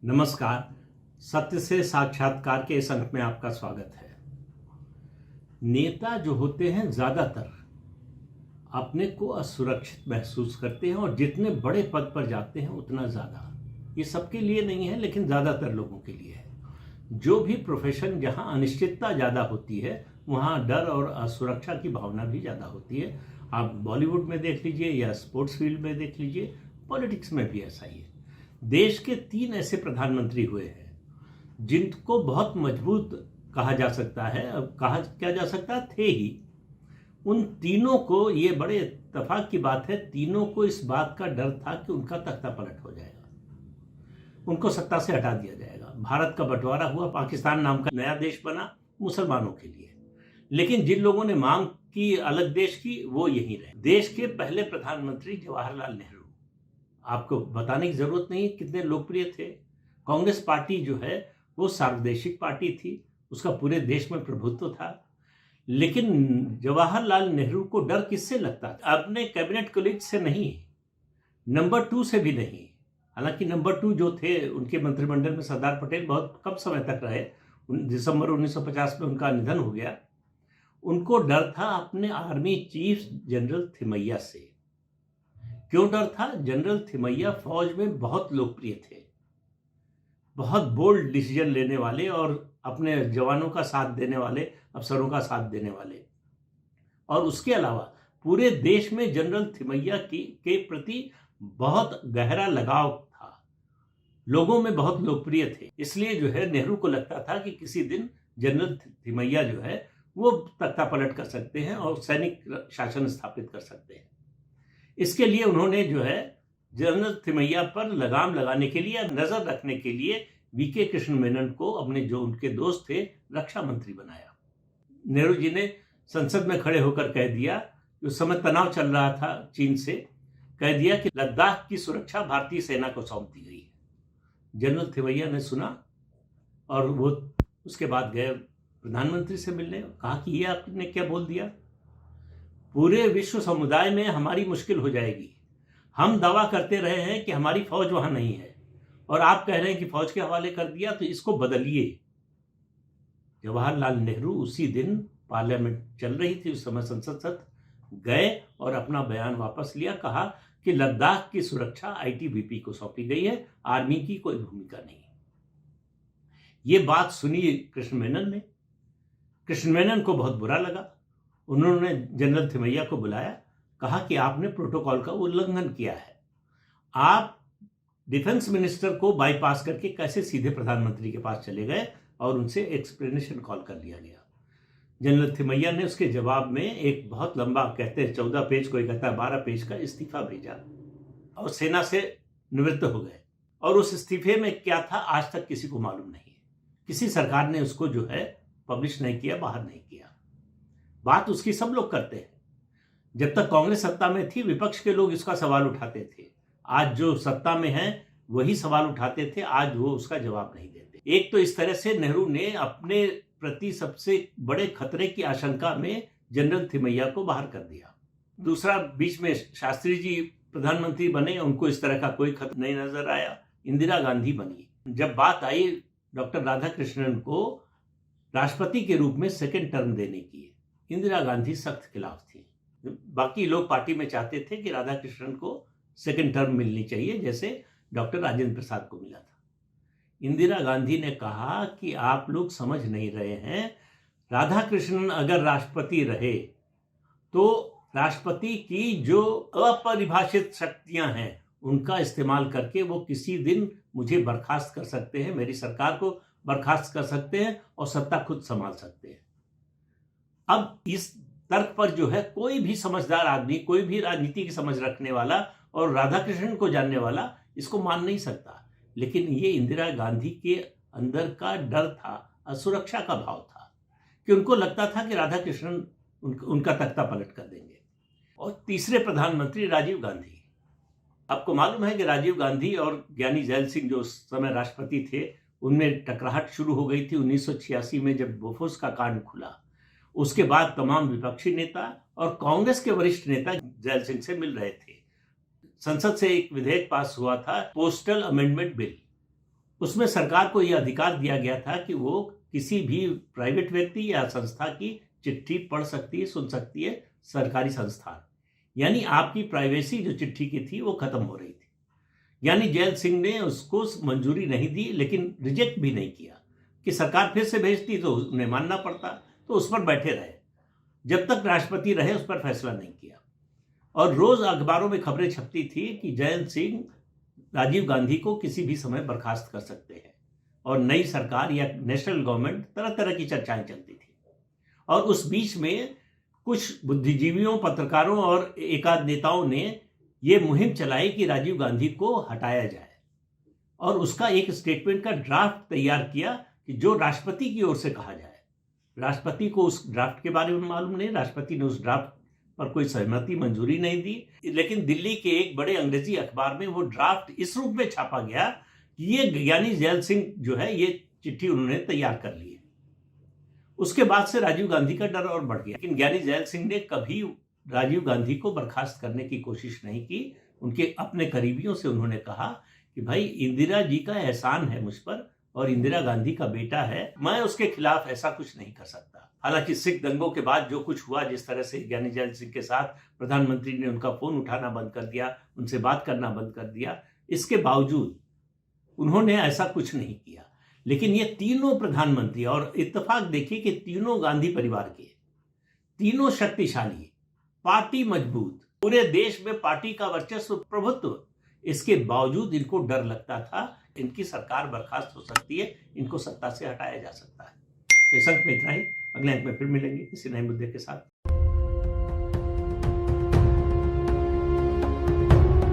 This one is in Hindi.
नमस्कार। सत्य से साक्षात्कार के इस अंक में आपका स्वागत है। नेता जो होते हैं ज्यादातर अपने को असुरक्षित महसूस करते हैं और जितने बड़े पद पर जाते हैं उतना ज्यादा, ये सबके लिए नहीं है लेकिन ज्यादातर लोगों के लिए है। जो भी प्रोफेशन जहां अनिश्चितता ज्यादा होती है वहां डर और असुरक्षा की भावना भी ज्यादा होती है। आप बॉलीवुड में देख लीजिए या स्पोर्ट्स फील्ड में देख लीजिए, पॉलिटिक्स में भी ऐसा ही है। देश के 3 ऐसे प्रधानमंत्री हुए हैं जिनको बहुत मजबूत कहा जा सकता है, अब कहा क्या जा सकता थे ही। उन तीनों को, ये बड़े इत्तेफाक की बात है, तीनों को इस बात का डर था कि उनका तख्ता पलट हो जाएगा, उनको सत्ता से हटा दिया जाएगा। भारत का बंटवारा हुआ, पाकिस्तान नाम का नया देश बना मुसलमानों के लिए, लेकिन जिन लोगों ने मांग की अलग देश की वो यहीं रहे। देश के पहले प्रधानमंत्री जवाहरलाल नेहरू, आपको बताने की जरूरत नहीं कितने लोकप्रिय थे। कांग्रेस पार्टी जो है वो सार्वदेशिक पार्टी थी, उसका पूरे देश में प्रभुत्व था, लेकिन जवाहरलाल नेहरू को डर किससे लगता था? अपने कैबिनेट कोलीग से नहीं, नंबर 2 से भी नहीं। हालांकि नंबर 2 जो थे उनके मंत्रिमंडल में सरदार पटेल बहुत कम समय तक रहे, दिसंबर 1950 में उनका निधन हो गया। उनको डर था अपने आर्मी चीफ जनरल थिमैया से। क्यों डर था? जनरल थिमैया फौज में बहुत लोकप्रिय थे, बहुत बोल्ड डिसीजन लेने वाले और अपने जवानों का साथ देने वाले, अफसरों का साथ देने वाले। और उसके अलावा पूरे देश में जनरल थिमैया के प्रति बहुत गहरा लगाव था, लोगों में बहुत लोकप्रिय थे। इसलिए जो है नेहरू को लगता था कि किसी दिन जनरल थिमैया जो है वो तख्ता पलट कर सकते हैं और सैनिक शासन स्थापित कर सकते हैं। इसके लिए उन्होंने जो है जनरल थिमैया पर लगाम लगाने के लिए, नजर रखने के लिए वीके कृष्ण मेनन को, अपने जो उनके दोस्त थे, रक्षा मंत्री बनाया। नेहरू जी ने संसद में खड़े होकर कह दिया, उस समय तनाव चल रहा था चीन से, कह दिया कि लद्दाख की सुरक्षा भारतीय सेना को सौंप दी गई है। जनरल थिमैया ने सुना और वो उसके बाद गए प्रधानमंत्री से मिलने, कहा कि ये आपने क्या बोल दिया, पूरे विश्व समुदाय में हमारी मुश्किल हो जाएगी। हम दावा करते रहे हैं कि हमारी फौज वहां नहीं है और आप कह रहे हैं कि फौज के हवाले कर दिया, तो इसको बदलिए। जवाहरलाल नेहरू उसी दिन, पार्लियामेंट चल रही थी उस समय, संसद गए और अपना बयान वापस लिया, कहा कि लद्दाख की सुरक्षा आईटीबीपी को सौंपी गई है, आर्मी की कोई भूमिका नहीं। ये बात सुनी कृष्ण मेनन ने। कृष्ण मेनन को बहुत बुरा लगा। उन्होंने जनरल थिमैया को बुलाया, कहा कि आपने प्रोटोकॉल का उल्लंघन किया है, आप डिफेंस मिनिस्टर को बाईपास करके कैसे सीधे प्रधानमंत्री के पास चले गए, और उनसे एक्सप्लेनेशन कॉल कर लिया गया। जनरल थिमैया ने उसके जवाब में एक बहुत लंबा, कहते हैं 14 पेज, कोई कहता है 12 पेज का इस्तीफा भेजा और सेना से निवृत्त हो गए। और उस इस्तीफे में क्या था आज तक किसी को मालूम नहीं है। किसी सरकार ने उसको जो है पब्लिश नहीं किया, बाहर नहीं किया। बात उसकी सब लोग करते हैं। जब तक कांग्रेस सत्ता में थी विपक्ष के लोग इसका सवाल उठाते थे, आज जो सत्ता में है वही सवाल उठाते थे, आज वो उसका जवाब नहीं देते। एक तो इस तरह से नेहरू ने अपने प्रति सबसे बड़े खतरे की आशंका में जनरल थिमैया को बाहर कर दिया। दूसरा, बीच में शास्त्री जी प्रधानमंत्री बने, उनको इस तरह का कोई खतरा नहीं नजर आया। इंदिरा गांधी बनी। जब बात आई डॉक्टर राधाकृष्णन को राष्ट्रपति के रूप में सेकेंड टर्म देने की, इंदिरा गांधी सख्त खिलाफ थी। बाकी लोग पार्टी में चाहते थे कि राधाकृष्णन को सेकंड टर्म मिलनी चाहिए, जैसे डॉक्टर राजेंद्र प्रसाद को मिला था। इंदिरा गांधी ने कहा कि आप लोग समझ नहीं रहे हैं, राधाकृष्णन अगर राष्ट्रपति रहे तो राष्ट्रपति की जो अपरिभाषित शक्तियां हैं उनका इस्तेमाल करके वो किसी दिन मुझे बर्खास्त कर सकते हैं, मेरी सरकार को बर्खास्त कर सकते हैं और सत्ता खुद संभाल सकते हैं। अब इस तर्क पर जो है कोई भी समझदार आदमी, कोई भी राजनीति की समझ रखने वाला और राधाकृष्णन को जानने वाला इसको मान नहीं सकता। लेकिन ये इंदिरा गांधी के अंदर का डर था, असुरक्षा का भाव था, कि उनको लगता था कि राधाकृष्णन उनका तख्ता पलट कर देंगे। और तीसरे प्रधानमंत्री राजीव गांधी। आपको मालूम है कि राजीव गांधी और ज्ञानी जैल सिंह जो उस समय राष्ट्रपति थे, उनमें टकराहट शुरू हो गई थी 1986 में, जब बोफोर्स का कांड खुला। उसके बाद तमाम विपक्षी नेता और कांग्रेस के वरिष्ठ नेता जैल सिंह से मिल रहे थे। संसद से एक विधेयक पास हुआ था, पोस्टल अमेंडमेंट बिल, उसमें सरकार को यह अधिकार दिया गया था कि वो किसी भी प्राइवेट व्यक्ति या संस्था की चिट्ठी पढ़ सकती है, सुन सकती है, सरकारी संस्थान। यानी आपकी प्राइवेसी जो चिट्ठी की थी वो खत्म हो रही थी। यानी जैल सिंह ने उसको मंजूरी नहीं दी, लेकिन रिजेक्ट भी नहीं किया कि सरकार फिर से भेजती तो उन्हें मानना पड़ता, तो उस पर बैठे रहे। जब तक राष्ट्रपति रहे उस पर फैसला नहीं किया। और रोज अखबारों में खबरें छपती थी कि जैल सिंह राजीव गांधी को किसी भी समय बर्खास्त कर सकते हैं, और नई सरकार या नेशनल गवर्नमेंट, तरह तरह की चर्चाएं चलती थी। और उस बीच में कुछ बुद्धिजीवियों, पत्रकारों और एकाध नेताओं ने यह मुहिम चलाई कि राजीव गांधी को हटाया जाए, और उसका एक स्टेटमेंट का ड्राफ्ट तैयार किया कि जो राष्ट्रपति की ओर से कहा जाए। राष्ट्रपति को उस ड्राफ्ट के बारे में मालूम नहीं, राष्ट्रपति ने उस ड्राफ्ट पर कोई सहमति, मंजूरी नहीं दी, लेकिन दिल्ली के एक बड़े अंग्रेजी अखबार में वो ड्राफ्ट इस रूप में छापा गया कि ये ज्ञानी जैल सिंह जो है ये चिट्ठी उन्होंने तैयार कर ली है। उसके बाद से राजीव गांधी का डर और बढ़ गया। लेकिन ज्ञानी जैल सिंह ने कभी राजीव गांधी को बर्खास्त करने की कोशिश नहीं की। उनके अपने करीबियों से उन्होंने कहा कि भाई, इंदिरा जी का एहसान है मुझ पर, और इंदिरा गांधी का बेटा है, मैं उसके खिलाफ ऐसा कुछ नहीं कर सकता। हालांकि सिख दंगों के बाद जो कुछ हुआ, जिस तरह से ज्ञानी जैल सिंह के साथ प्रधानमंत्री ने उनका फोन उठाना बंद कर दिया, उनसे बात करना बंद कर दिया, इसके बावजूद उन्होंने ऐसा कुछ नहीं किया। लेकिन ये तीनों प्रधानमंत्री, और इत्तेफाक देखिए कि तीनों गांधी परिवार के, तीनों शक्तिशाली, पार्टी मजबूत, पूरे देश में पार्टी का वर्चस्व, प्रभुत्व, इसके बावजूद इनको डर लगता था इनकी सरकार बर्खास्त हो सकती है, इनको सत्ता से हटाया जा सकता है। तो इस अंक में इतना ही। अगले अंक में फिर मिलेंगे किसी नए मुद्दे के साथ।